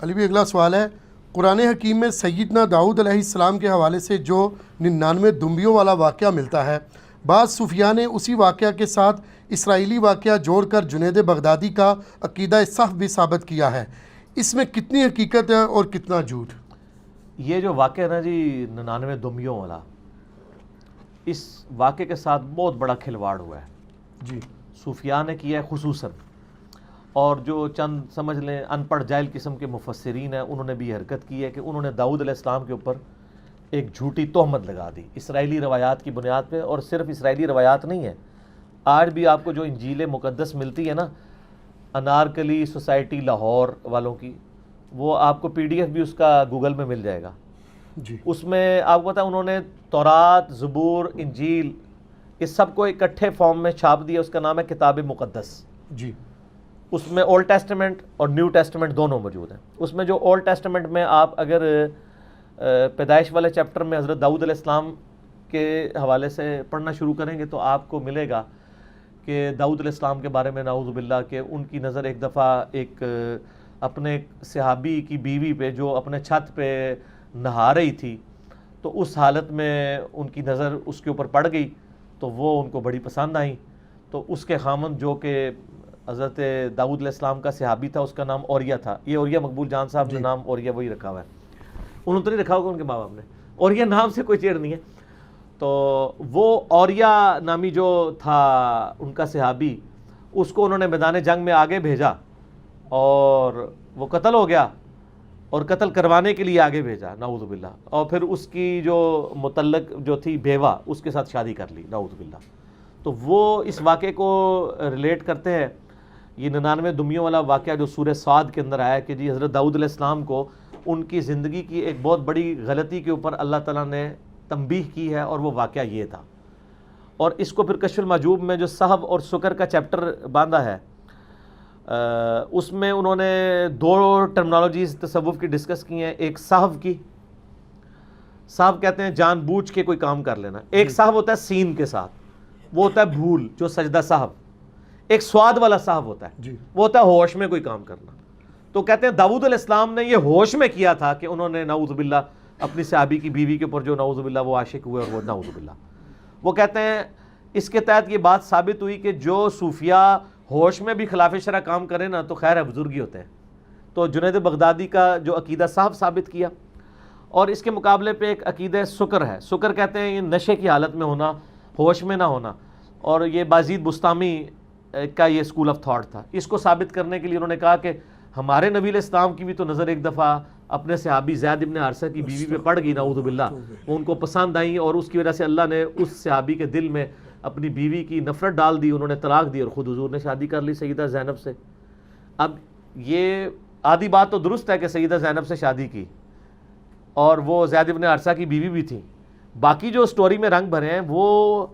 علی بھی اگلا سوال ہے، قرآن حکیم میں سیدنا داؤد علیہ السلام کے حوالے سے جو 99 دمبیوں والا واقعہ ملتا ہے، بعض صوفیاء نے اسی واقعہ کے ساتھ اسرائیلی واقعہ جوڑ کر جنید بغدادی کا عقیدہ صحف بھی ثابت کیا ہے، اس میں کتنی حقیقت ہے اور کتنا جھوٹ؟ یہ جو واقعہ ہے نا جی 99 دمبیوں والا، اس واقعے کے ساتھ بہت بڑا کھلواڑ ہوا ہے جی، صوفیاء نے کیا ہے خصوصاً، اور جو چند سمجھ لیں ان پڑھ جاہل قسم کے مفسرین ہیں انہوں نے بھی حرکت کی ہے کہ انہوں نے داؤد علیہ السلام کے اوپر ایک جھوٹی تہمت لگا دی اسرائیلی روایات کی بنیاد پہ، اور صرف اسرائیلی روایات نہیں ہے، آج بھی آپ کو جو انجیل مقدس ملتی ہے نا انارکلی سوسائٹی لاہور والوں کی، وہ آپ کو PDF بھی اس کا گوگل میں مل جائے گا، جی، اس میں آپ کو پتا انہوں نے تورات، زبور، انجیل اس سب کو اکٹھے فارم میں چھاپ دیا، اس کا نام ہے کتاب مقدس۔ جی، اس میں اولڈ ٹیسٹمنٹ اور نیو ٹیسٹمنٹ دونوں موجود ہیں۔ اس میں جو اولڈ ٹیسٹمنٹ میں آپ اگر پیدائش والے چیپٹر میں حضرت داؤد علیہ السلام کے حوالے سے پڑھنا شروع کریں گے تو آپ کو ملے گا کہ داؤد علیہ السلام کے بارے میں نعوذ باللہ کہ ان کی نظر ایک دفعہ ایک اپنے صحابی کی بیوی پہ جو اپنے چھت پہ نہا رہی تھی، تو اس حالت میں ان کی نظر اس کے اوپر پڑ گئی تو وہ ان کو بڑی پسند آئیں، تو اس کے خامند جو کہ حضرت داؤد علیہ السلام کا صحابی تھا اس کا نام اوریہ تھا، یہ اوریہ مقبول جان صاحب نے نام اوریہ وہی رکھا ہوا ہے، انہوں تو نہیں رکھا ہوگا ان کے ماں باپ نے، اوریہ نام سے کوئی چیڑ نہیں ہے، تو وہ اوریہ نامی جو تھا ان کا صحابی، اس کو انہوں نے میدان جنگ میں آگے بھیجا اور وہ قتل ہو گیا، اور قتل کروانے کے لیے آگے بھیجا نعوذ باللہ، اور پھر اس کی جو متعلق جو تھی بیوہ اس کے ساتھ شادی کر لی نعوذ باللہ۔ تو وہ اس واقعے کو ریلیٹ کرتے ہیں، یہ 99 دمبیوں والا واقعہ جو سورہ صاد کے اندر آیا ہے کہ جی حضرت داؤد علیہ السلام کو ان کی زندگی کی ایک بہت بڑی غلطی کے اوپر اللہ تعالیٰ نے تنبیہ کی ہے، اور وہ واقعہ یہ تھا، اور اس کو پھر کشف المحجوب میں جو صحف اور سکر کا چیپٹر باندھا ہے اس میں انہوں نے 2 ٹرمنالوجیز تصوف کی ڈسکس کی ہیں، ایک صحف کی، صحف کہتے ہیں جان بوجھ کے کوئی کام کر لینا، ایک صحف ہوتا ہے سین کے ساتھ، وہ ہوتا ہے بھول جو سجدہ صحف، ایک سواد والا صحف ہوتا ہے جی، وہ ہوتا ہے ہوش میں کوئی کام کرنا۔ تو کہتے ہیں داؤد علیہ السلام نے یہ ہوش میں کیا تھا کہ انہوں نے نعوذ باللہ اپنی صحابی کی بیوی کے اوپر جو نعوذ باللہ وہ عاشق ہوئے، اور وہ نعوذ باللہ، وہ کہتے ہیں اس کے تحت یہ بات ثابت ہوئی کہ جو صوفیاء ہوش میں بھی خلاف شرع کام کریں نا تو خیر ہے بزرگی ہوتے ہیں، تو جنید بغدادی کا جو عقیدہ صاحب ثابت کیا، اور اس کے مقابلے پہ ایک عقیدہ سکر ہے، سکر کہتے ہیں یہ نشے کی حالت میں ہونا، ہوش میں نہ ہونا، اور یہ بازید بستامی کا یہ اسکول آف تھاٹ تھا۔ اس کو ثابت کرنے کے لیے انہوں نے کہا کہ ہمارے نبی علیہ السلام کی بھی تو نظر ایک دفعہ اپنے صحابی زید ابن حارثہ کی بیوی پہ پڑ گئی نعوذ باللہ، وہ ان کو پسند آئیں، اور اس کی وجہ سے اللہ نے اس صحابی کے دل میں اپنی بیوی کی نفرت ڈال دی، انہوں نے طلاق دی اور خود حضور نے شادی کر لی سیدہ زینب سے۔ اب یہ آدھی بات تو درست ہے کہ سیدہ زینب سے شادی کی، اور وہ زید ابن حارثہ کی بیوی بھی تھی، باقی جو سٹوری میں رنگ بھرے ہیں وہ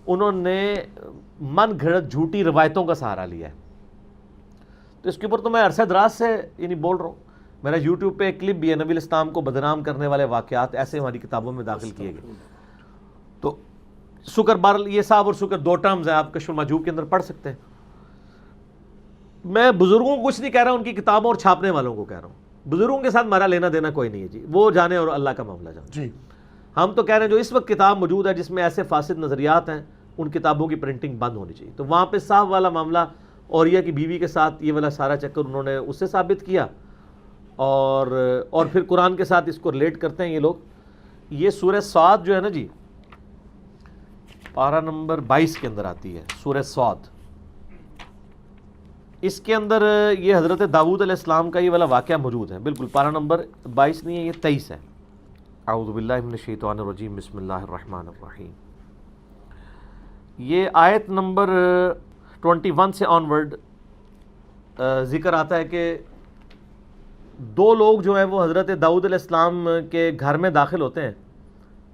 انہوں نے من گھڑت جھوٹی روایتوں کا سہارا لیا ہے۔ تو اس کے اوپر تو میں عرصہ دراز سے یعنی بول رہا ہوں، میرا یوٹیوب پہ ایک کلپ بھی ہے، نبی الاسلام کو بدنام کرنے والے واقعات ایسے ہماری کتابوں میں داخل کیے گئے۔ تو سکر بارل یہ صاحب اور سکر 2 ٹرمز ہیں، آپ کشف المحجوب کے اندر پڑھ سکتے ہیں۔ میں بزرگوں کو کچھ نہیں کہہ رہا، ان کی کتابوں اور چھاپنے والوں کو کہہ رہا ہوں، بزرگوں کے ساتھ ہمارا لینا دینا کوئی نہیں ہے جی، وہ جانے اور اللہ کا معاملہ جانے۔ جی، ہم تو کہہ رہے ہیں جو اس وقت کتاب موجود ہے جس میں ایسے فاسد نظریات ہیں ان کتابوں کی پرنٹنگ بند ہونی چاہیے۔ تو وہاں پہ صاحب والا معاملہ اوریہ کی بیوی کے ساتھ یہ والا سارا چکر انہوں نے اس سے ثابت کیا، اور پھر قرآن کے ساتھ اس کو ریلیٹ کرتے ہیں یہ لوگ۔ یہ سورہ صاد جو ہے نا جی پارہ نمبر 22 کے اندر آتی ہے سورہ صاد، اس کے اندر یہ حضرت داؤد علیہ السلام کا یہ والا واقعہ موجود ہے، بالکل پارہ نمبر 22 نہیں ہے، یہ 23 ہے۔ اعوذ باللہ من الشیطان الرجیم، بسم اللہ الرحمن الرحیم۔ یہ آیت نمبر 21 سے آنورڈ ذکر آتا ہے کہ 2 لوگ جو ہیں وہ حضرت داؤد علیہ السلام کے گھر میں داخل ہوتے ہیں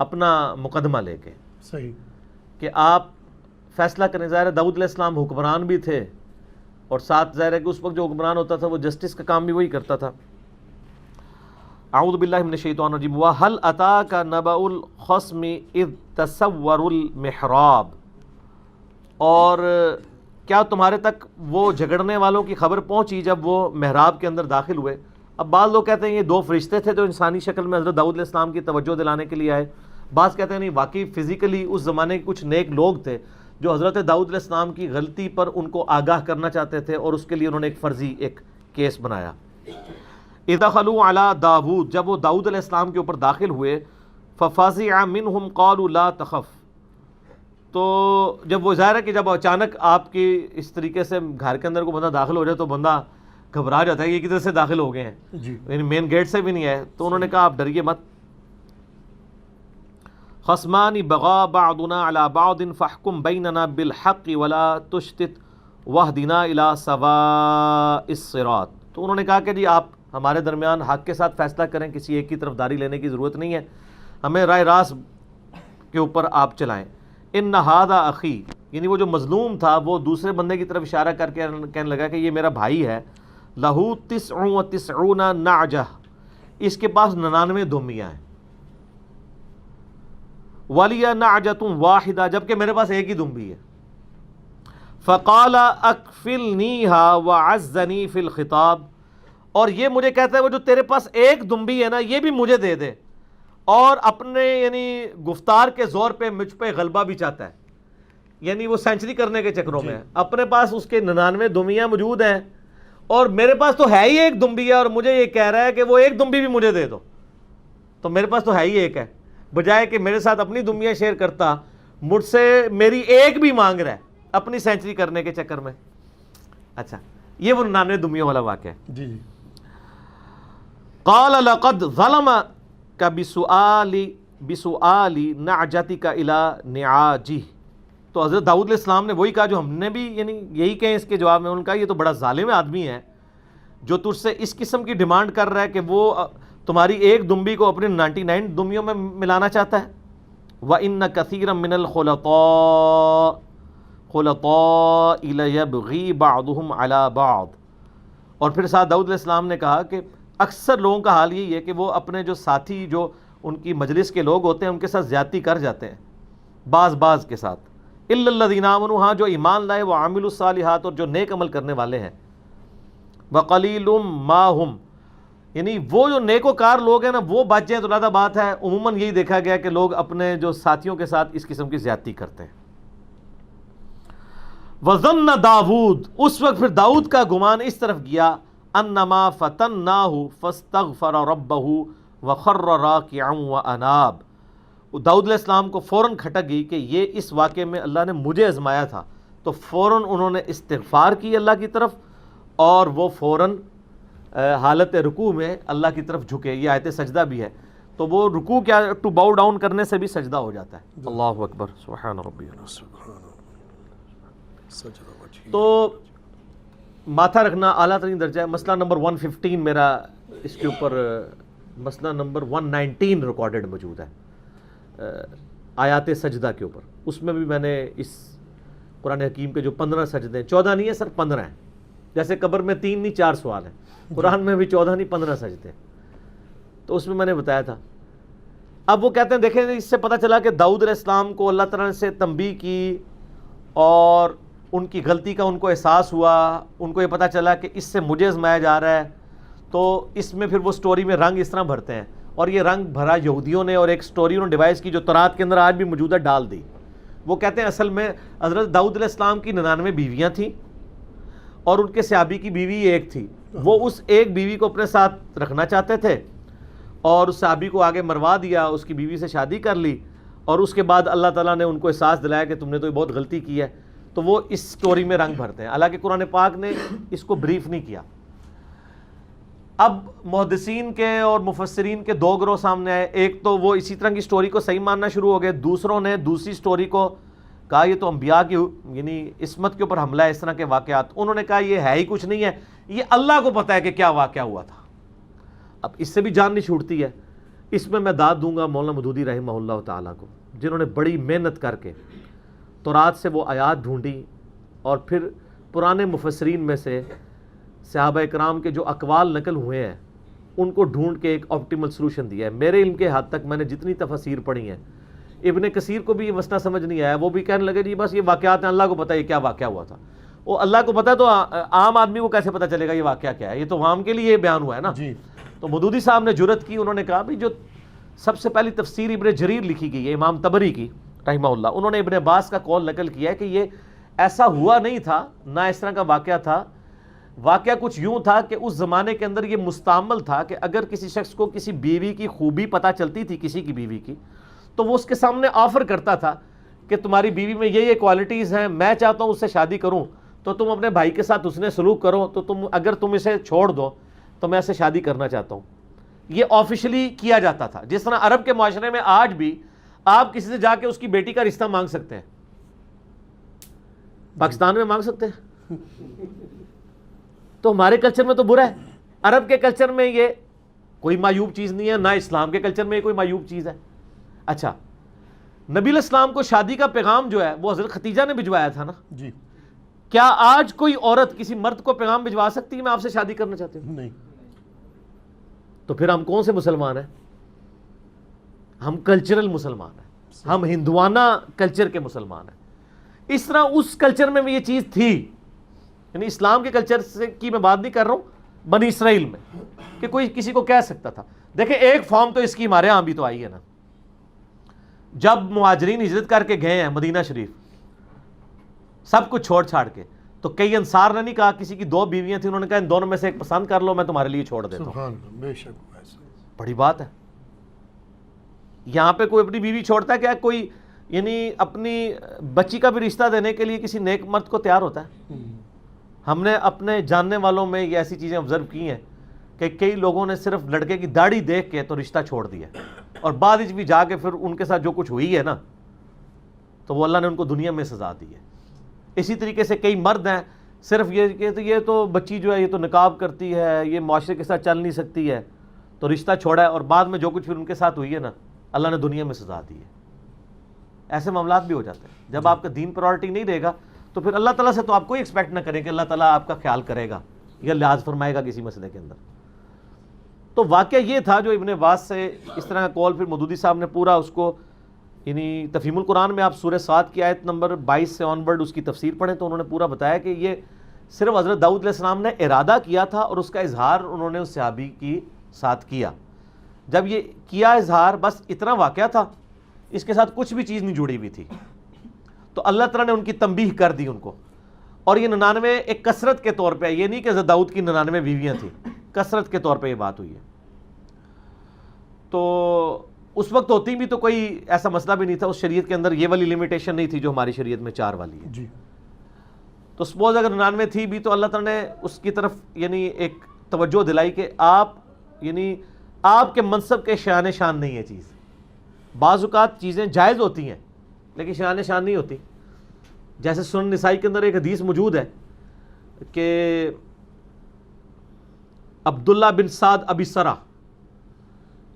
اپنا مقدمہ لے کے، صحیح، کہ آپ فیصلہ کریں۔ ظاہر ہے داؤد علیہ السلام حکمران بھی تھے، اور ساتھ ظاہر ہے کہ اس وقت جو حکمران ہوتا تھا وہ جسٹس کا کام بھی وہی کرتا تھا۔ اعوذ باللہ من الشیطان الرجیم، وَهَلْ أَتَاكَ نَبَأُ الْخَصْمِ إِذْ تَسَوَّرُوا الْمِحْرَابَ، اور کیا تمہارے تک وہ جھگڑنے والوں کی خبر پہنچی جب وہ محراب کے اندر داخل ہوئے، اب بعض لوگ کہتے ہیں یہ دو فرشتے تھے جو انسانی شکل میں حضرت داؤد علیہ السلام کی توجہ دلانے کے لیے آئے، بعض کہتے ہیں نہیں، واقعی فزیکلی اس زمانے کے کچھ نیک لوگ تھے جو حضرت داؤد علیہ السلام کی غلطی پر ان کو آگاہ کرنا چاہتے تھے، اور اس کے لیے انہوں نے ایک فرضی ایک کیس بنایا۔ اذا خلوا علی داود، جب وہ داؤد علیہ السلام کے اوپر داخل ہوئے، ففزع منہم قالوا لا تخف، تو جب وہ ظاہر ہے کہ جب اچانک آپ کی اس طریقے سے گھر کے اندر کو بندہ داخل ہو جائے تو بندہ گھبرا جاتا ہے کہ یہ کدھر سے داخل ہو گئے ہیں، جی یعنی مین گیٹ سے بھی نہیں ہے۔ تو انہوں نے کہا آپ ڈریے مت۔ خصمان بغا بعضنا علی بعض فاحکم بیننا بالحق ولا تشتت واہدنا الی سواء الصراط، تو انہوں نے کہا کہ جی آپ ہمارے درمیان حق کے ساتھ فیصلہ کریں، کسی ایک کی طرف داری لینے کی ضرورت نہیں ہے، ہمیں راہ راست کے اوپر آپ چلائیں۔ ان ھذا اخی، یعنی وہ جو مظلوم تھا وہ دوسرے بندے کی طرف اشارہ کر کے کہنے لگا کہ یہ میرا بھائی ہے، لہو 99 نعجہ، اس کے پاس 99 دھومیاں ہیں، ولی نعجۃ واحدہ، جبکہ میرے پاس ایک ہی دھمبی ہے۔ فقال اکفلنیھا وعزنی فی الخطاب، اور یہ مجھے کہتا ہے وہ جو تیرے پاس ایک دھمبی ہے نا یہ بھی مجھے دے دے، اور اپنے یعنی گفتار کے زور پہ مجھ پہ غلبہ بھی چاہتا ہے، یعنی وہ سینچری کرنے کے چکروں میں ہے، اپنے پاس اس کے 99 دھمیاں موجود ہیں اور میرے پاس تو ہے ہی ایک دھمبی ہے، اور مجھے یہ کہہ رہا ہے کہ وہ ایک دھمبی بھی مجھے دے دو، تو میرے پاس تو ہے ہی ایک ہے، بجائے کہ میرے ساتھ اپنی دھمیاں شیئر کرتا، مجھ سے میری ایک بھی مانگ رہا ہے اپنی سینچری کرنے کے چکر میں۔ اچھا، یہ وہ 99 دھمیوں والا واقعہ ہے۔ جی قال لقد ظلمك بسؤال نعجتك الى نعاجه، تو حضرت داؤد علیہ السلام نے وہی کہا جو ہم نے بھی یعنی یہی کہیں اس کے جواب میں، ان کا یہ تو بڑا ظالم آدمی ہے جو تجھ سے اس قسم کی ڈیمانڈ کر رہا ہے کہ وہ تمہاری ایک دمبی کو اپنی 99 دمبیوں میں ملانا چاہتا ہے۔ وَإِنَّ كَثِيرًا مِّنَ الْخُلَطَاءِ لَيَبْغِي بَعْضُهُمْ عَلَى بَعْضٍ، اور پھر ساتھ داؤد علیہ السلام نے کہا کہ اکثر لوگوں کا حال یہی ہے کہ وہ اپنے جو ساتھی جو ان کی مجلس کے لوگ ہوتے ہیں ان کے ساتھ زیادتی کر جاتے ہیں، بعض کے ساتھ۔ الا الذین آمنوا، ہاں جو ایمان لائے، وعملوا الصالحات، اور جو نیک عمل کرنے والے ہیں، وقلیل ما ہم، یعنی وہ جو نیکوکار لوگ ہیں نا وہ بچ جائیں تو زیادہ بات ہے۔ عموماً یہی دیکھا گیا کہ لوگ اپنے جو ساتھیوں کے ساتھ اس قسم کی زیادتی کرتے ہیں۔ وظن داود، اس وقت پھر داؤد کا گمان اس طرف گیا، انما فتناہ فاستغفر ربہ وخر راکعا واناب، داؤد علیہ السلام کو فوراً کھٹک گئی کہ یہ اس واقعے میں اللہ نے مجھے آزمایا تھا، تو فوراً انہوں نے استغفار کی اللہ کی طرف، اور وہ فوراً حالت رکوع میں اللہ کی طرف جھکے۔ یہ آیت سجدہ بھی ہے، تو وہ رکوع کیا ٹو باؤ ڈاؤن کرنے سے بھی سجدہ ہو جاتا ہے۔ اللہ اکبر، سبحان ربی اللہ۔ تو ماتھا رکھنا اعلیٰ ترین درجہ ہے۔ مسئلہ نمبر 115 میرا اس کے اوپر مسئلہ نمبر 119 ریکارڈڈ موجود ہے آیات سجدہ کے اوپر، اس میں بھی میں نے اس قرآن حکیم کے جو 15 سجدے ہیں، 14 نہیں ہے سر 15 ہیں، جیسے قبر میں 3 نہیں 4 سوال ہیں، قرآن میں بھی 14 نہیں 15 سجدے ہیں، تو اس میں نے بتایا تھا۔ اب وہ کہتے ہیں دیکھیں اس سے پتہ چلا کہ داؤد علیہ السلام کو اللہ تعالیٰ سے تنبیہ کی اور ان کی غلطی کا ان کو احساس ہوا، ان کو یہ پتہ چلا کہ اس سے مجھے آزمایا جا رہا ہے، تو اس میں پھر وہ سٹوری میں رنگ اس طرح بھرتے ہیں، اور یہ رنگ بھرا یہودیوں نے، اور ایک سٹوری انہوں نے ڈیوائس کی جو تورات کے اندر آج بھی موجود ہے ڈال دی۔ وہ کہتے ہیں اصل میں حضرت داؤد علیہ السلام کی 99 بیویاں تھیں اور ان کے صحابی کی بیوی ایک تھی، وہ اس ایک بیوی کو اپنے ساتھ رکھنا چاہتے تھے اور اس صحابی کو آگے مروا دیا، اس کی بیوی سے شادی کر لی، اور اس کے بعد اللہ تعالیٰ نے ان کو احساس دلایا کہ تم نے تو یہ بہت غلطی کی ہے، تو وہ اس سٹوری میں رنگ بھرتے ہیں، حالانکہ قرآن پاک نے اس کو بریف نہیں کیا۔ اب محدثین کے اور مفسرین کے 2 گروہ سامنے آئے، ایک تو وہ اسی طرح کی سٹوری کو صحیح ماننا شروع ہو گئے، دوسروں نے دوسری سٹوری کو کہا یہ تو انبیاء کی یعنی عصمت کے اوپر حملہ ہے، اس طرح کے واقعات، انہوں نے کہا یہ ہے ہی کچھ نہیں ہے، یہ اللہ کو پتہ ہے کہ کیا واقعہ ہوا تھا۔ اب اس سے بھی جان نہیں چھوٹتی ہے، اس میں میں داد دوں گا مولانا مودودی رحمہ اللہ تعالیٰ کو، جنہوں نے بڑی محنت کر کے تورات سے وہ آیات ڈھونڈی اور پھر پرانے مفسرین میں سے صحابہ کرام کے جو اقوال نقل ہوئے ہیں ان کو ڈھونڈ کے ایک آپٹیمل سلوشن دیا ہے۔ میرے علم کے حد تک میں نے جتنی تفاسیر پڑھی ہیں، ابن کثیر کو بھی یہ مسئلہ سمجھ نہیں آیا، وہ بھی کہنے لگے جی بس یہ واقعات ہیں، اللہ کو پتہ ہے یہ کیا واقعہ ہوا تھا۔ وہ اللہ کو پتا تو عام آدمی کو کیسے پتا چلے گا یہ واقعہ کیا ہے؟ یہ تو عام کے لیے یہ بیان ہوا ہے نا. جی. تو مودودی صاحب نے جرأت کی, انہوں نے کہا بھی جو سب سے پہلی تفسیر ابن جریر لکھی گئی ہے امام طبری کی رحمہ اللہ, انہوں نے ابن عباس کا قول نقل کیا ہے کہ یہ ایسا ہوا نہیں تھا, نہ اس طرح کا واقعہ تھا. واقعہ کچھ یوں تھا کہ اس زمانے کے اندر یہ مستعمل تھا کہ اگر کسی شخص کو کسی بیوی کی خوبی پتہ چلتی تھی, کسی کی بیوی کی, تو وہ اس کے سامنے آفر کرتا تھا کہ تمہاری بیوی میں یہ کوالٹیز ہیں, میں چاہتا ہوں اس سے شادی کروں, تو تم اپنے بھائی کے ساتھ اس نے سلوک کرو, تو اگر تم اسے چھوڑ دو تو میں اسے شادی کرنا چاہتا ہوں. یہ آفیشلی کیا جاتا تھا. جس طرح عرب کے معاشرے میں آج بھی آپ کسی سے جا کے اس کی بیٹی کا رشتہ مانگ سکتے ہیں, پاکستان میں مانگ سکتے ہیں, تو ہمارے کلچر میں تو برا ہے. عرب کے کلچر میں یہ کوئی معیوب چیز نہیں ہے, نہ اسلام کے کلچر میں یہ کوئی معیوب چیز ہے. اچھا, نبی علیہ السلام کو شادی کا پیغام جو ہے وہ حضرت خدیجہ نے بھجوایا تھا نا جی. کیا آج کوئی عورت کسی مرد کو پیغام بھجوا سکتی ہے میں آپ سے شادی کرنا چاہتی ہوں؟ نہیں. تو پھر ہم کون سے مسلمان ہیں؟ ہم کلچرل مسلمان ہیں, ہم ہندوانہ کلچر کے مسلمان ہیں. اس طرح اس کلچر میں بھی یہ چیز تھی, یعنی اسلام کے کلچر سے کی میں بات نہیں کر رہا ہوں, بنی اسرائیل میں کہ کوئی کسی کو کہہ سکتا تھا. دیکھیں ایک فارم تو اس کی ہمارے ہاں بھی تو آئی ہے نا, جب مہاجرین ہجرت کر کے گئے ہیں مدینہ شریف سب کچھ چھوڑ چھاڑ کے, تو کئی انصار نے نہیں کہا, کسی کی 2 بیویاں تھیں, انہوں نے کہا ان دونوں میں سے ایک پسند کر لو, میں تمہارے لیے چھوڑ دیتا ہوں. سبحان اللہ, بے شک ایسا بڑی بات ہے. یہاں پہ کوئی اپنی بیوی چھوڑتا ہے کیا؟ کوئی یعنی اپنی بچی کا بھی رشتہ دینے کے لیے کسی نیک مرد کو تیار ہوتا ہے؟ ہم نے اپنے جاننے والوں میں یہ ایسی چیزیں آبزرو کی ہیں کہ کئی لوگوں نے صرف لڑکے کی داڑھی دیکھ کے تو رشتہ چھوڑ دیا, اور بعد میں بھی جا کے پھر ان کے ساتھ جو کچھ ہوئی ہے نا, تو وہ اللہ نے ان کو دنیا میں سزا دی ہے. اسی طریقے سے کئی مرد ہیں صرف یہ کہ یہ تو بچی جو ہے یہ تو نقاب کرتی ہے, یہ معاشرے کے ساتھ چل نہیں سکتی ہے, تو رشتہ چھوڑا ہے, اور بعد میں جو کچھ پھر ان کے ساتھ ہوئی ہے نا اللہ نے دنیا میں سزا دی ہے. ایسے معاملات بھی ہو جاتے ہیں. جب آپ کا دین پرائورٹی نہیں رہے گا تو پھر اللہ تعالیٰ سے تو آپ کوئی ایکسپیکٹ نہ کریں کہ اللہ تعالیٰ آپ کا خیال کرے گا یا لحاظ فرمائے گا کسی مسئلے کے اندر. تو واقعہ یہ تھا جو ابن عباس سے اس طرح کا قول, پھر مودودی صاحب نے پورا اس کو, یعنی تفہیم القرآن میں آپ سورہ 7 کی آیت نمبر 22 سے آن ورڈ اس کی تفسیر پڑھیں تو انہوں نے پورا بتایا کہ یہ صرف حضرت داؤد علیہ السلام نے ارادہ کیا تھا, اور اس کا اظہار انہوں نے اس صحابی کی ساتھ کیا. جب یہ کیا اظہار بس اتنا واقعہ تھا, اس کے ساتھ کچھ بھی چیز نہیں جڑی ہوئی تھی, تو اللہ تعالیٰ نے ان کی تنبیہ کر دی ان کو. اور یہ 99 ایک کثرت کے طور پہ, یہ نہیں کہ حضرت داؤد کی 99 بیویاں تھیں, کثرت کے طور پہ یہ بات ہوئی ہے. تو اس وقت ہوتی بھی تو کوئی ایسا مسئلہ بھی نہیں تھا, اس شریعت کے اندر یہ والی لمیٹیشن نہیں تھی جو ہماری شریعت میں 4 والی ہے. جی. تو سپوز اگر 99 تھی بھی تو اللہ تعالیٰ نے اس کی طرف یعنی ایک توجہ دلائی کہ آپ یعنی آپ کے منصب کے شان شان نہیں ہے چیز. بعض اوقات چیزیں جائز ہوتی ہیں لیکن شان شان نہیں ہوتی. جیسے سنن نسائی کے اندر ایک حدیث موجود ہے کہ عبداللہ بن سعد ابی سرا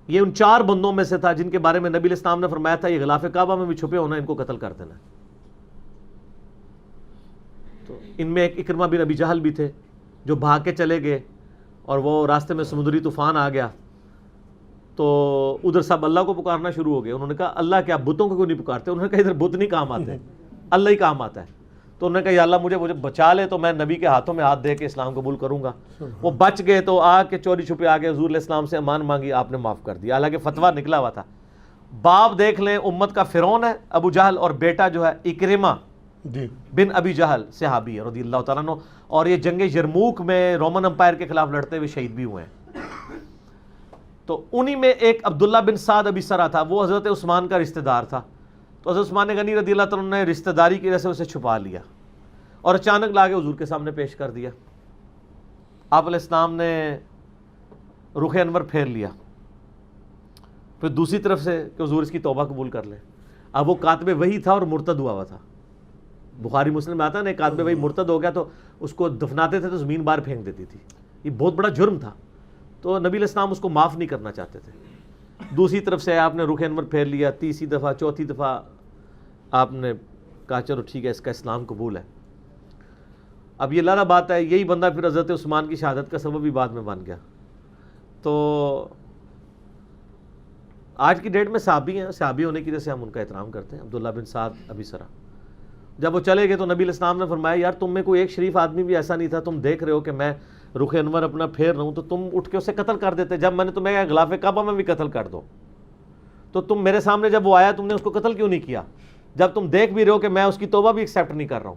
یہ ان 4 بندوں میں سے تھا جن کے بارے میں نبی علیہ السلام نے فرمایا تھا یہ غلاف کعبہ میں بھی چھپے ہونا, ان کو قتل کر دینا. تو ان میں ایک اکرمہ بن ابی جہل بھی تھے جو بھاگ کے چلے گئے, اور وہ راستے میں سمندری طوفان آ گیا, تو ادھر سب اللہ کو پکارنا شروع ہو گئے. انہوں نے کہا اللہ کیا بتوں کو کیوں نہیں پکارتے؟ انہوں نے کہا ادھر بت نہیں کام آتے, اللہ ہی کام آتا ہے. تو انہوں نے کہا یا اللہ مجھے بچا لے تو میں نبی کے ہاتھوں میں ہاتھ دے کے اسلام قبول کروں گا. وہ بچ گئے تو آ کے چوری چھپے آ کے حضور علیہ السلام سے امان مانگی, آپ نے معاف کر دیا. حالانکہ فتویٰ نکلا ہوا تھا. باپ دیکھ لیں امت کا فرعون ہے ابو جہل, اور بیٹا جو ہے اکرمہ بن ابی جہل صحابی ہے رضی اللہ تعالیٰ عنہ, اور یہ جنگ یرموک میں رومن امپائر کے خلاف لڑتے ہوئے شہید بھی ہوئے ہیں. تو انہی میں ایک عبداللہ بن سعد ابی سرا تھا, وہ حضرت عثمان کا رشتہ دار تھا. تو حضرت عثمان غنی رضی اللہ تعالیٰ عنہ نے رشتہ داری کی وجہ سے اسے چھپا لیا اور اچانک لا کے حضور کے سامنے پیش کر دیا. آپ علیہ السلام نے رخ انور پھیر لیا, پھر دوسری طرف سے کہ حضور اس کی توبہ قبول کر لیں. اب وہ کاتب وحی تھا اور مرتد ہوا تھا. بخاری مسلم میں آتا ہے نا, کاتب وحی مرتد ہو گیا تو اس کو دفناتے تھے تو زمین باہر پھینک دیتی تھی. یہ بہت بڑا جرم تھا, تو نبی علیہ السلام اس کو معاف نہیں کرنا چاہتے تھے. دوسری طرف سے آپ نے رخ انور پھیر لیا, تیسری دفعہ چوتھی دفعہ آپ نے کہا چلو ٹھیک ہے اس کا اسلام قبول ہے. اب یہ لانا بات ہے, یہی بندہ پھر حضرت عثمان کی شہادت کا سبب بھی بعد میں بن گیا. تو آج کی ڈیٹ میں صحابی ہیں, صحابی ہونے کی وجہ سے ہم ان کا احترام کرتے ہیں. عبداللہ بن سعد ابی سرا, جب وہ چلے گئے تو نبی علیہ السلام نے فرمایا یار تم میں کوئی ایک شریف آدمی بھی ایسا نہیں تھا, تم دیکھ رہے ہو کہ میں رخ انور اپنا پھیر رہا ہوں تو تم اٹھ کے اسے قتل کر دیتے, جب میں نے تمہیں کہا غلاف کعبہ میں بھی قتل کر دو تو تم میرے سامنے جب وہ آیا تم نے اس کو قتل کیوں نہیں کیا, جب تم دیکھ بھی رہے ہو کہ میں اس کی توبہ بھی ایکسیپٹ نہیں کر رہا ہوں.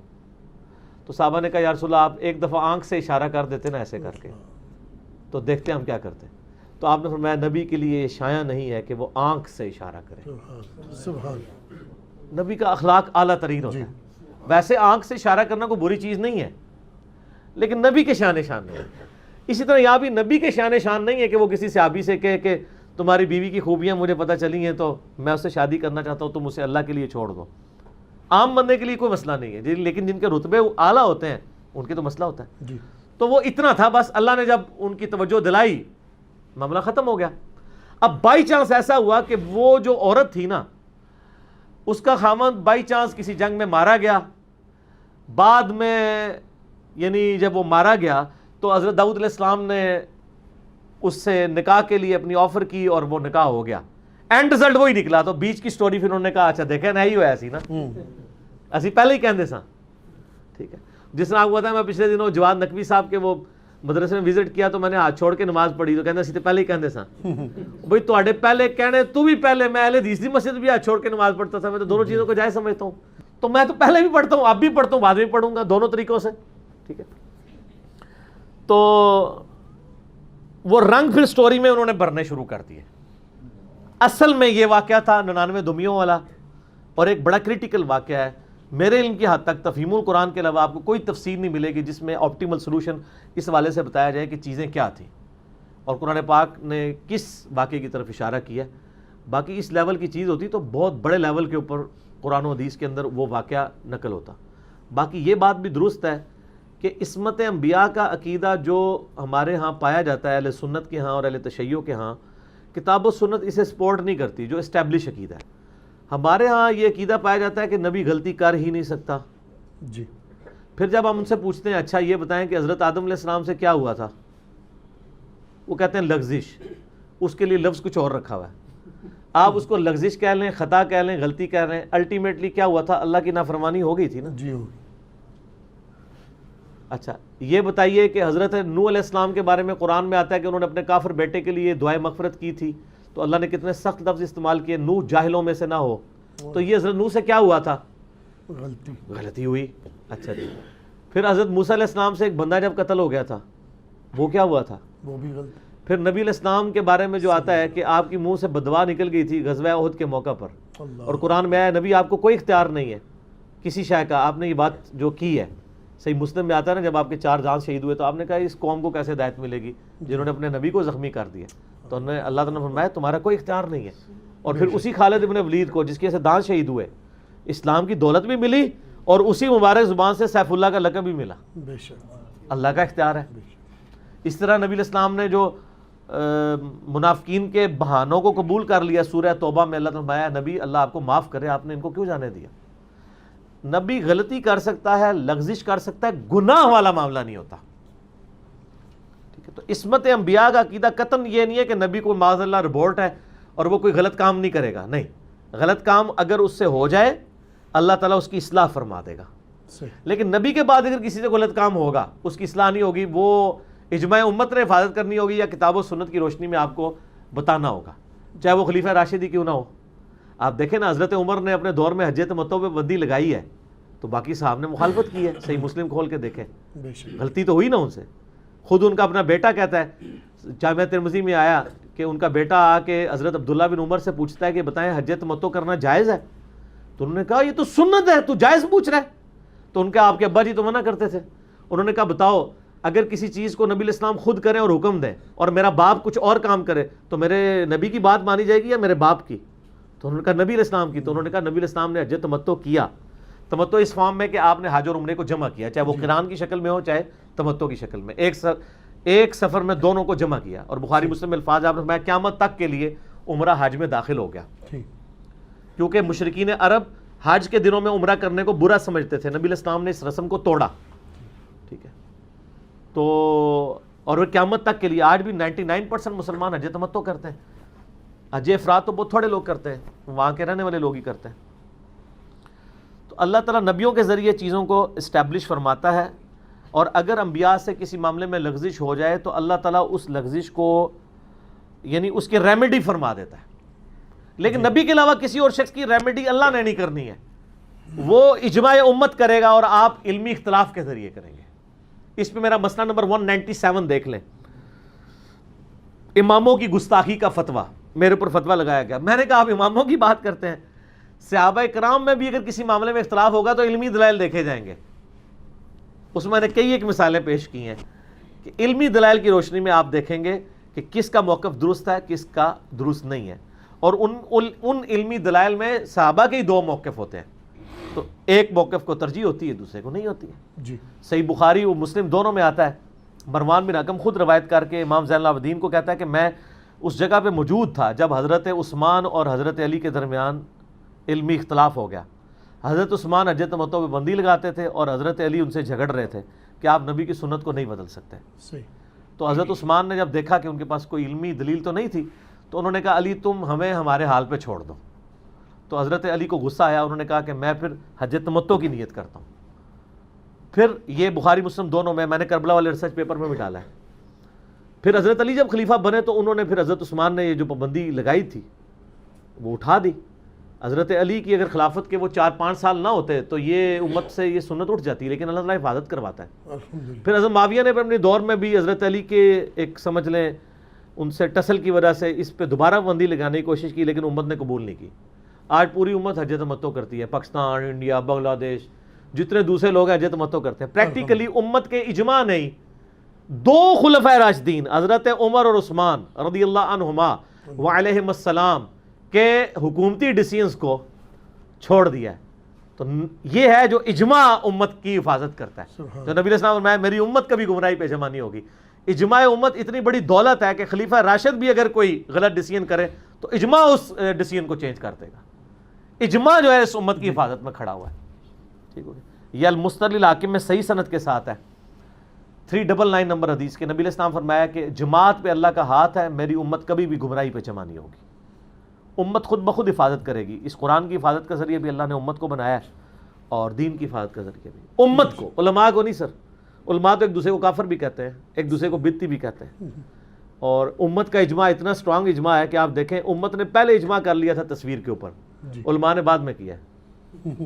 تو صحابہ نے کہا یا رسول اللہ آپ ایک دفعہ آنکھ سے اشارہ کر دیتے نا ایسے کر کے تو دیکھتے ہم کیا کرتے. تو آپ نے فرمایا نبی کے لیے یہ شایع نہیں ہے کہ وہ آنکھ سے اشارہ کرے, نبی کا اخلاق اعلیٰ ترین ہوتا ہے. ویسے آنکھ سے اشارہ کرنا کوئی بری چیز نہیں ہے لیکن نبی کے شان شان نہیں ہے. اسی طرح یہاں بھی نبی کے شان شان نہیں ہے کہ وہ کسی صحابی سے کہے کہ تمہاری بیوی کی خوبیاں مجھے پتہ چلی ہیں تو میں اس سے شادی کرنا چاہتا ہوں, تم اسے اللہ کے لیے چھوڑ دو. عام بندے کے لیے کوئی مسئلہ نہیں ہے لیکن جن کے رتبے اعلیٰ ہوتے ہیں ان کے تو مسئلہ ہوتا ہے. تو وہ اتنا تھا بس, اللہ نے جب ان کی توجہ دلائی معاملہ ختم ہو گیا. اب بائی چانس ایسا ہوا کہ وہ جو عورت تھی نا اس کا خاوند بائی چانس کسی جنگ میں مارا گیا, بعد میں یعنی جب وہ مارا گیا تو حضرت داؤد علیہ السلام نے اس سے نکاح کے لیے اپنی آفر کی اور وہ نکاح ہو گیا. اینڈ رزلٹ وہی نکلا. تو بیچ کی سٹوری پھر انہوں نے کہا اچھا دیکھیں نہیں ہوا ایسی نا, ایسی پہلے ہی کہندے سا. ٹھیک ہے, جس طرح ہوا تھا میں پچھلے دنوں جواد نقوی صاحب کے وہ مدرسے میں وزٹ کیا تو میں نے ہاتھ چھوڑ کے نماز پڑھی تو کہندے سی پہلے ہی کہندے سا بھائی تواڈے پہلے کہنے تو بھی پہلے, میں اہل حدیث دی مسجد بھی ہاتھ چھوڑ کے نماز پڑھتا تھا, میں تو دونوں چیزوں کو جائز سمجھتا ہوں. تو میں تو پہلے بھی پڑھتا ہوں اب بھی پڑھتا ہوں بعد میں پڑھوں گا, دونوں طریقوں سے. ٹھیک ہے, تو وہ رنگ پھر سٹوری میں انہوں نے بھرنے شروع کر دیے. اصل میں یہ واقعہ تھا 99 دمیوں والا اور ایک بڑا کریٹیکل واقعہ ہے. میرے علم کی حد تک تفہیم القرآن کے علاوہ آپ کو کوئی تفسیر نہیں ملے گی جس میں آپٹیمل سلوشن اس حوالے سے بتایا جائے کہ چیزیں کیا تھیں اور قرآن پاک نے کس واقعے کی طرف اشارہ کیا. باقی اس لیول کی چیز ہوتی تو بہت بڑے لیول کے اوپر قرآن و حدیث کے اندر وہ واقعہ نقل ہوتا. باقی یہ بات بھی درست ہے کہ عصمت انبیاء کا عقیدہ جو ہمارے ہاں پایا جاتا ہے اہل سنت کے ہاں اور اہل تشیع کے ہاں, کتاب و سنت اسے سپورٹ نہیں کرتی جو اسٹیبلش عقیدہ ہے. ہمارے ہاں یہ عقیدہ پایا جاتا ہے کہ نبی غلطی کر ہی نہیں سکتا. جی. پھر جب ہم ان سے پوچھتے ہیں اچھا یہ بتائیں کہ حضرت آدم علیہ السلام سے کیا ہوا تھا, وہ کہتے ہیں لغزش. اس کے لیے لفظ کچھ اور رکھا ہوا ہے. آپ اس کو لغزش کہہ لیں, خطا کہہ لیں, غلطی کہہ رہے ہیں, الٹیمیٹلی کیا ہوا تھا, اللہ کی نافرمانی ہو گئی تھی نا. جی. اچھا یہ بتائیے کہ حضرت نوح علیہ السلام کے بارے میں قرآن میں آتا ہے کہ انہوں نے اپنے کافر بیٹے کے لیے دعائے مغفرت کی تھی تو اللہ نے کتنے سخت لفظ استعمال کیے, نوح جاہلوں میں سے نہ ہو. تو یہ حضرت نوح سے کیا ہوا تھا, غلطی ہوئی. اچھا جی. پھر حضرت موسیٰ علیہ السلام سے ایک بندہ جب قتل ہو گیا تھا وہ کیا ہوا تھا, وہ بھی غلطی. پھر نبی علیہ السلام کے بارے میں جو آتا ہے کہ آپ کی منہ سے بددعا نکل گئی تھی غزوہ احد کے موقع پر, اور قرآن میں آیا نبی آپ کو کوئی اختیار نہیں ہے کسی شے کا, آپ نے یہ بات جو کی ہے. صحیح مسلم میں آتا ہے نا جب آپ کے 4 جان شہید ہوئے تو آپ نے کہا اس قوم کو کیسے ہدایت ملے گی جنہوں نے اپنے نبی کو زخمی کر دیا. تو انہوں نے اللہ تعالیٰ نے فرمایا تمہارا کوئی اختیار نہیں ہے. اور پھر اسی خالد ابن ولید کو جس کی وجہ سے دان شہید ہوئے اسلام کی دولت بھی ملی اور اسی مبارک زبان سے سیف اللہ کا لقب بھی ملا. اللہ کا اختیار ہے. اس طرح نبی علیہ السلام نے جو منافقین کے بہانوں کو قبول کر لیا, سورہ توبہ میں اللہ تعالیٰ نے فرمایا نبی اللہ آپ کو معاف کرے, آپ نے ان کو کیوں جانے دیا. نبی غلطی کر سکتا ہے, لغزش کر سکتا ہے, گناہ والا معاملہ نہیں ہوتا. ٹھیک ہے, تو عصمت انبیاء کا عقیدہ قطعاً یہ نہیں ہے کہ نبی کو معاذ اللہ رپورٹ ہے اور وہ کوئی غلط کام نہیں کرے گا. نہیں, غلط کام اگر اس سے ہو جائے اللہ تعالیٰ اس کی اصلاح فرما دے گا. لیکن نبی کے بعد اگر کسی سے غلط کام ہوگا اس کی اصلاح نہیں ہوگی, وہ اجماع امت نے حفاظت کرنی ہوگی یا کتاب و سنت کی روشنی میں آپ کو بتانا ہوگا, چاہے وہ خلیفہ راشدی کیوں نہ ہو. آپ دیکھیں نا حضرت عمر نے اپنے دور میں حج تمتع پہ بندی لگائی ہے تو باقی صاحب نے مخالفت کی ہے. صحیح مسلم کھول کے دیکھیں, غلطی تو ہوئی نا ان سے. خود ان کا اپنا بیٹا کہتا ہے, جامعہ ترمذی میں آیا کہ ان کا بیٹا آ کے حضرت عبداللہ بن عمر سے پوچھتا ہے کہ بتائیں حج تمتع کرنا جائز ہے. تو انہوں نے کہا یہ تو سنت ہے, تو جائز پوچھ رہا ہے. تو ان کے آپ کے ابا جی تو منع کرتے تھے. انہوں نے کہا بتاؤ اگر کسی چیز کو نبی علیہ السلام خود کریں اور حکم دیں اور میرا باپ کچھ اور کام کرے تو میرے نبی کی بات مانی جائے گی یا میرے باپ کی. تو انہوں نے کہا نبی علیہ السلام کی. تو انہوں نے کہا نبی علیہ السلام نے حج تمتع کیا. تمتع اس فارم میں کہ آپ نے حج اور عمرے کو جمع کیا, چاہے وہ قران کی شکل میں ہو چاہے تمتع کی شکل میں, ایک سفر میں دونوں کو جمع کیا. اور بخاری مسلم الفاظ آپ نے فرمایا قیامت تک کے لیے عمرہ حج میں داخل ہو گیا, کیونکہ مشرکین عرب حج کے دنوں میں عمرہ کرنے کو برا سمجھتے تھے. نبی علیہ السلام نے اس رسم کو توڑا. ٹھیک ہے, تو اور وہ قیامت تک کے لیے آج بھی 99% مسلمان حج تمتع کرتے ہیں. حج افراد تو بہت تھوڑے لوگ کرتے ہیں, وہاں کے رہنے والے لوگ ہی کرتے ہیں. تو اللہ تعالیٰ نبیوں کے ذریعے چیزوں کو اسٹیبلش فرماتا ہے، اور اگر انبیاء سے کسی معاملے میں لغزش ہو جائے تو اللہ تعالیٰ اس لغزش کو یعنی اس کی ریمیڈی فرما دیتا ہے. لیکن نبی کے علاوہ کسی اور شخص کی ریمیڈی اللہ نے نہیں کرنی ہے، وہ اجماع امت کرے گا اور آپ علمی اختلاف کے ذریعے کریں گے. اس پہ میرا مسئلہ نمبر 197 دیکھ لیں، اماموں کی گستاخی کا فتویٰ. میرے اوپر فتویٰ لگایا گیا، میں نے کہا آپ اماموں کی بات کرتے ہیں، صحابہ کرام میں بھی اگر کسی معاملے میں اختلاف ہوگا تو علمی دلائل دیکھے جائیں گے. اس میں نے کئی ایک مثالیں پیش کی ہیں کہ علمی دلائل کی روشنی میں آپ دیکھیں گے کہ کس کا موقف درست ہے کس کا درست نہیں ہے. اور ان علمی دلائل میں صحابہ کے ہی دو موقف ہوتے ہیں، تو ایک موقف کو ترجیح ہوتی ہے دوسرے کو نہیں ہوتی ہے. جی صحیح بخاری و مسلم دونوں میں آتا ہے، مروان بن حکم خود روایت کر کے امام زین العابدین کو کہتا ہے کہ میں اس جگہ پہ موجود تھا جب حضرت عثمان اور حضرت علی کے درمیان علمی اختلاف ہو گیا. حضرت عثمان حجۃ تمتع پہ بندی لگاتے تھے اور حضرت علی ان سے جھگڑ رہے تھے کہ آپ نبی کی سنت کو نہیں بدل سکتے. صحیح. تو حضرت عثمان نے جب دیکھا کہ ان کے پاس کوئی علمی دلیل تو نہیں تھی تو انہوں نے کہا علی تم ہمیں ہمارے حال پہ چھوڑ دو. تو حضرت علی کو غصہ آیا، انہوں نے کہا کہ میں پھر حجۃ تمتع کی نیت کرتا ہوں. پھر یہ بخاری مسلم دونوں میں نے کربلا والے ریسرچ پیپر میں بھی ڈالا ہے. پھر حضرت علی جب خلیفہ بنے تو انہوں نے پھر حضرت عثمان نے یہ جو پابندی لگائی تھی وہ اٹھا دی. حضرت علی کی اگر خلافت کے وہ 4-5 سال نہ ہوتے تو یہ امت سے یہ سنت اٹھ جاتی، لیکن اللہ تعالیٰ حفاظت کرواتا ہے. پھر حضرت معاویہ نے اپنے دور میں بھی حضرت علی کے ایک سمجھ لیں ان سے ٹسل کی وجہ سے اس پہ دوبارہ بندی لگانے کی کوشش کی، لیکن امت نے قبول نہیں کی. آج پوری امت حجۃ تمتع کرتی ہے، پاکستان، انڈیا، بنگلہ دیش، جتنے دوسرے لوگ ہیں حجۃ تمتع کرتے ہیں. پریکٹیکلی امت کے اجماع نہیں، دو خلفائے راشدین حضرت عمر اور عثمان رضی اللہ عنہما وعلیہم السلام کے حکومتی ڈیسیژنز کو چھوڑ دیا ہے. تو یہ ہے جو اجماع امت کی حفاظت کرتا ہے. جو نبی علیہ السلام فرمایا میری امت کبھی گمراہی پہ جمع نہیں ہوگی. اجماع امت اتنی بڑی دولت ہے کہ خلیفہ راشد بھی اگر کوئی غلط ڈیسیژن کرے تو اجماع اس ڈیسیژن کو چینج کر دے گا. اجماع جو ہے اس امت کی حفاظت میں کھڑا ہوا ہے. ٹھیک ہو گیا. یہ المستدل الحاکم میں صحیح سند کے ساتھ ہے 399 نمبر حدیث کے. نبی علیہ السلام فرمایا کہ جماعت پہ اللہ کا ہاتھ ہے، میری امت کبھی بھی گمراہی پہ جمع نہیں ہوگی. امت خود بخود حفاظت کرے گی. اس قرآن کی حفاظت کا ذریعہ بھی اللہ نے امت کو بنایا ہے اور دین کی حفاظت کا ذریعہ بھی امت کو. علماء کو نہیں سر، علماء تو ایک دوسرے کو کافر بھی کہتے ہیں، ایک دوسرے کو بدعتی بھی کہتے ہیں. اور امت کا اجماع اتنا سٹرانگ اجماع ہے کہ آپ دیکھیں امت نے پہلے اجماع کر لیا تھا تصویر کے اوپر، علماء نے بعد میں کیا ہے.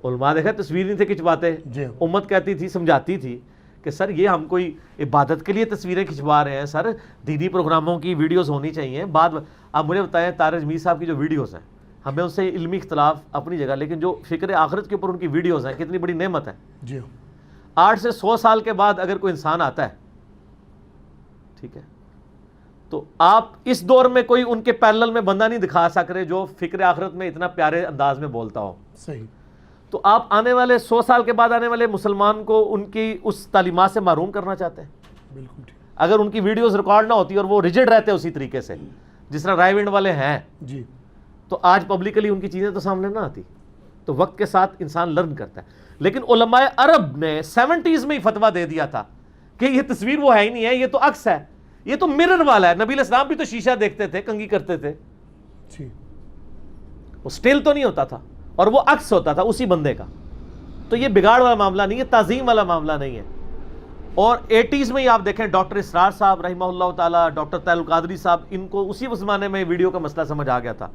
علماء دیکھا تصویر نہیں تھے کھنچواتے، امت کہتی تھی سمجھاتی تھی کہ سر یہ ہم کوئی عبادت کے لیے تصویریں کھنچوا رہے ہیں، سر دینی پروگراموں کی ویڈیوز ہونی چاہیے. بعد آپ مجھے بتائیں طارق جمیل صاحب کی جو ویڈیوز ہیں، ہمیں ان سے علمی اختلاف اپنی جگہ، لیکن جو فکر آخرت کے اوپر ان کی ویڈیوز ہیں کتنی بڑی نعمت ہے. 8 سے 100 سال کے بعد اگر کوئی انسان آتا ہے، ٹھیک ہے، تو آپ اس دور میں کوئی ان کے پیرلل میں بندہ نہیں دکھا سک رہے جو فکر آخرت میں اتنا پیارے انداز میں بولتا ہو. صحیح. تو آپ آنے والے 100 سال کے بعد آنے والے مسلمان کو ان کی اس تعلیمات سے محروم کرنا چاہتے ہیں. بالکل ٹھیک. اگر ان کی ویڈیوز ریکارڈ نہ ہوتی اور وہ ریجڈ رہتے اسی طریقے سے جس طرح رائے ونڈ والے ہیں جی، تو آج پبلکلی ان کی چیزیں تو سامنے نہ آتی. تو وقت کے ساتھ انسان لرن کرتا ہے. لیکن علماء عرب نے 70s میں ہی فتویٰ دے دیا تھا کہ یہ تصویر وہ ہے ہی نہیں ہے، یہ تو عکس ہے، یہ تو مرر والا ہے. نبی علیہ السلام بھی تو شیشہ دیکھتے تھے، کنگھی کرتے تھے، وہ سٹل تو نہیں ہوتا تھا اور وہ عکس ہوتا تھا اسی بندے کا. تو یہ بگاڑ والا معاملہ نہیں ہے، تعظیم والا معاملہ نہیں ہے. اور 80s میں ہی آپ دیکھیں ڈاکٹر اسرار صاحب رحمہ اللہ تعالیٰ، ڈاکٹر طاہر القادری صاحب، ان کو اسی زمانے میں ویڈیو کا مسئلہ سمجھ آ گیا تھا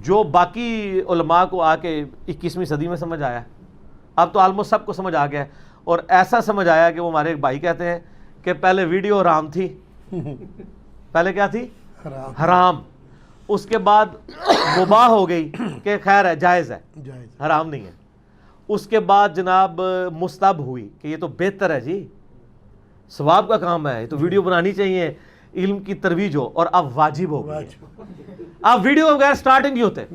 جو باقی علماء کو آ کے 21ویں صدی میں سمجھ آیا. اب تو آلموسٹ سب کو سمجھ آ گیا ہے، اور ایسا سمجھ آیا کہ وہ ہمارے ایک بھائی کہتے ہیں کہ پہلے ویڈیو حرام تھی، پہلے کیا تھی؟ حرام. اس کے بعد مباح ہو گئی کہ خیر ہے، جائز ہے، حرام نہیں ہے. اس کے بعد جناب مستحب ہوئی کہ یہ تو بہتر ہے جی، ثواب کا کام ہے، تو ویڈیو بنانی چاہیے، علم کی ترویج ہو. اور اب واجب ہو گئی. آپ ویڈیو بغیر سٹارٹ نہیں ہوتے.